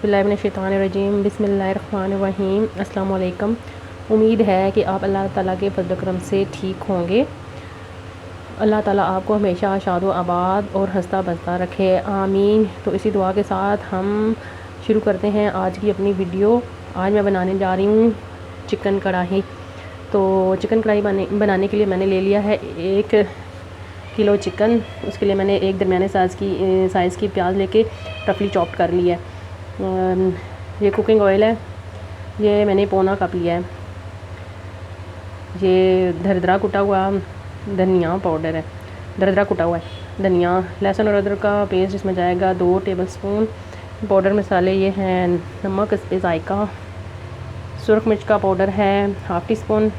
बिस्मिल्लाहिर्रहमानिर्रहीम बिस्मिल्लाहिर्रहमानिर्रहीम अस्सलाम वालेकुम। उम्मीद है कि आप अल्लाह ताला के फज़ल करम से ठीक होंगे। अल्लाह ताला आपको हमेशा शादो आबाद और हंसता बसता रखे, आमीन। तो इसी दुआ के साथ हम शुरू करते हैं आज की अपनी वीडियो। आज मैं बनाने जा रही हूँ चिकन कढ़ाई। तो चिकन कढ़ाई बनाने के लिए मैंने ले लिया है 1 किलो चिकन। उसके लिए मैंने एक दरमियाने साइज़ की प्याज लेके रफली चॉप कर लिया है। ये कुकिंग ऑयल है, ये मैंने पौना कप लिया है। ये दरदरा कुटा हुआ धनिया पाउडर है, दरदरा कुटा हुआ है धनिया। लहसुन और अदरक का पेस्ट इसमें जाएगा 2 टेबलस्पून। पाउडर मसाले ये हैं नमक इस पे जायका, सुरख मिर्च का पाउडर है हाफ़ टी स्पून।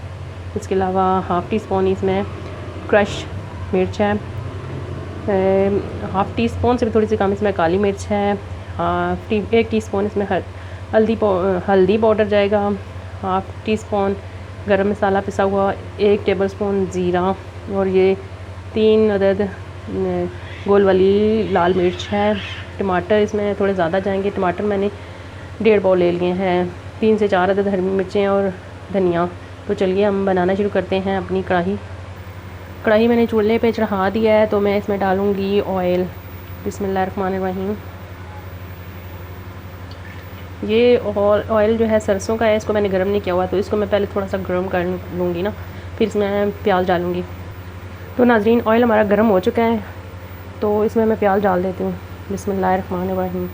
इसके अलावा हाफ़ टी स्पून इसमें क्रश मिर्च है, हाफ़ टी स्पून से भी थोड़ी सी कम इसमें काली मिर्च है। 1 टीस्पून इसमें हल्दी पाउडर जाएगा, हाफ़ टी स्पून गरम मसाला पिसा हुआ, 1 टेबलस्पून ज़ीरा, और ये 3 अदद गोल वाली लाल मिर्च है। टमाटर इसमें थोड़े ज़्यादा जाएंगे, टमाटर मैंने 1.5 पाव ले लिए हैं। 3 से 4 अदद हरी मिर्चें और धनिया। तो चलिए हम बनाना शुरू करते हैं अपनी कढ़ाई मैंने चूल्हे पे चढ़ा दिया है। तो मैं इसमें डालूँगी ऑयल। बिस्मिल्लाहिर्रहमानिर्रहीम। ये ऑयल जो है सरसों का है, इसको मैंने गर्म नहीं किया हुआ, तो इसको मैं पहले थोड़ा सा गर्म कर लूँगी ना, फिर इसमें प्याज डालूँगी। तो नाज़रीन ऑयल हमारा गर्म हो चुका है, तो इसमें मैं प्याज डाल देती हूँ। बिस्मिल्लाहिर्रहमानिर्रहीम।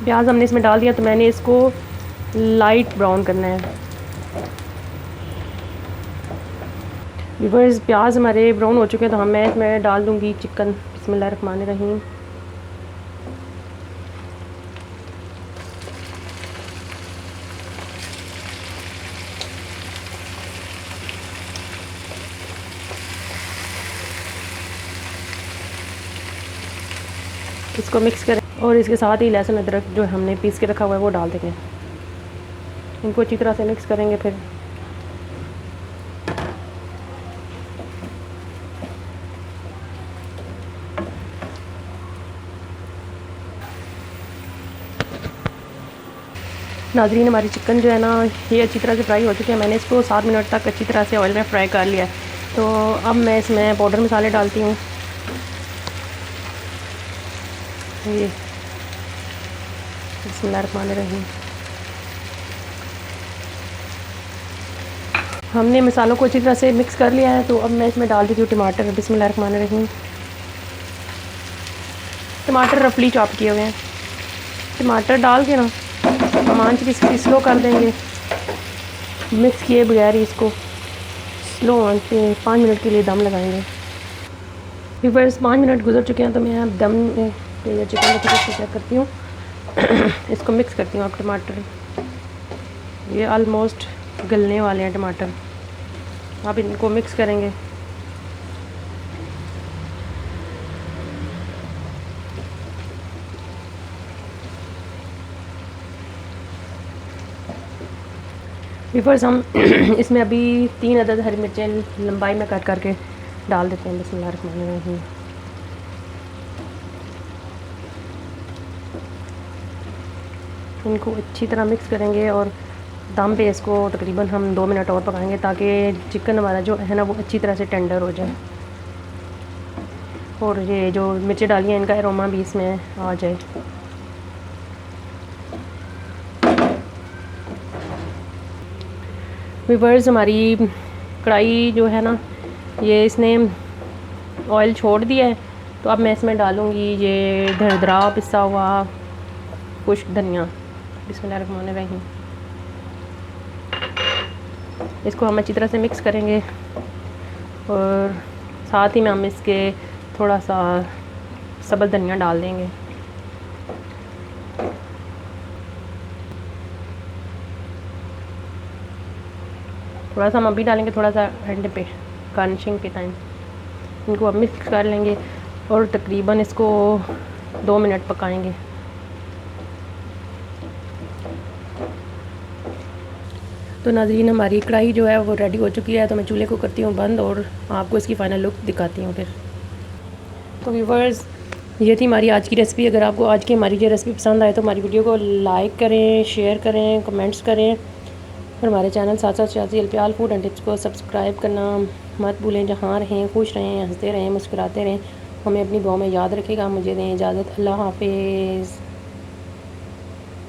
प्याज हमने इसमें डाल दिया, तो मैंने इसको लाइट ब्राउन करना है। व्यूअर्स प्याज हमारे ब्राउन हो चुके हैं, तो मैं इसमें डाल दूँगी चिकन। बिस्मिल्लाहिर्रहमानिर्रहीम। इसको मिक्स करें और इसके साथ ही लहसुन अदरक जो हमने पीस के रखा हुआ है वो डाल देंगे। इनको अच्छी तरह से मिक्स करेंगे। फिर नाज़रीन हमारी चिकन जो है ना, ये अच्छी तरह से फ्राई हो चुकी है। मैंने इसको 7 मिनट तक अच्छी तरह से ऑयल में फ्राई कर लिया है। तो अब मैं इसमें पाउडर मसाले डालती हूँ। ये बिस्मिल्लाहिर्रहमानिर्रहीम। हमने मसालों को अच्छी तरह से मिक्स कर लिया है, तो अब मैं इसमें डाल देती हूँ टमाटर। बिस्मिल्लाहिर्रहमानिर्रहीम। टमाटर रफली चॉप किए हुए हैं। टमाटर डाल के ना हम आंच इसकी स्लो कर देंगे, मिक्स किए बगैर ही इसको स्लो आंच पे 5 मिनट के लिए दम लगाएंगे। व्यूअर्स 5 मिनट गुजर चुके हैं, तो मैं अब दम चिकन को थोड़ा सा चेक करती हूँ। इसको मिक्स करती हूँ। अब टमाटर ये ऑलमोस्ट गलने वाले हैं टमाटर। अब इनको मिक्स करेंगे। व्यूअर्स हम इसमें अभी 3 अदद हरी मिर्चें लंबाई में कट करके डाल देते हैं। बिस्मिल्लाहिर्रहमानिर्रहीम। इनको अच्छी तरह मिक्स करेंगे और दम पे इसको तकरीबन हम 2 मिनट और पकाएंगे, ताकि चिकन हमारा जो है ना वो अच्छी तरह से टेंडर हो जाए, और ये जो मिर्ची डाली हैं इनका अरोमा भी इसमें आ जाए। व्यूअर्स हमारी कढ़ाई जो है ना, ये इसने ऑयल छोड़ दिया है। तो अब मैं इसमें डालूँगी ये दरदरा पिसा हुआ खुश्क धनिया। बिस्मिल्लाहिर्रहमानिर्रहीम। इसको हम अच्छी तरह से मिक्स करेंगे, और साथ ही में हम इसके थोड़ा सा सब्ज़ धनिया डाल देंगे। थोड़ा सा हम अभी डालेंगे, थोड़ा सा एंड पे गार्निशिंग के टाइम। इनको अब मिक्स कर लेंगे और तकरीबन इसको 2 मिनट पकाएंगे। तो नाज़रीन हमारी कढ़ाई जो है वो रेडी हो चुकी है। तो मैं चूल्हे को करती हूँ बंद और आपको इसकी फ़ाइनल लुक दिखाती हूँ फिर। तो व्यूअर्स ये थी हमारी आज की रेसिपी। अगर आपको आज की हमारी ये रेसिपी पसंद आए तो हमारी वीडियो को लाइक करें, शेयर करें, कमेंट्स करें और हमारे चैनल साथ साथ शाज़ी अलप्याल फूड एंड टिप्स को सब्सक्राइब करना मत भूलें। जहाँ रहें खुश रहें, हंसते रहें, मुस्कुराते रहें। हमें अपनी दुआ में याद रखेगा। मुझे दें इजाज़त। अल्लाह हाफिज़।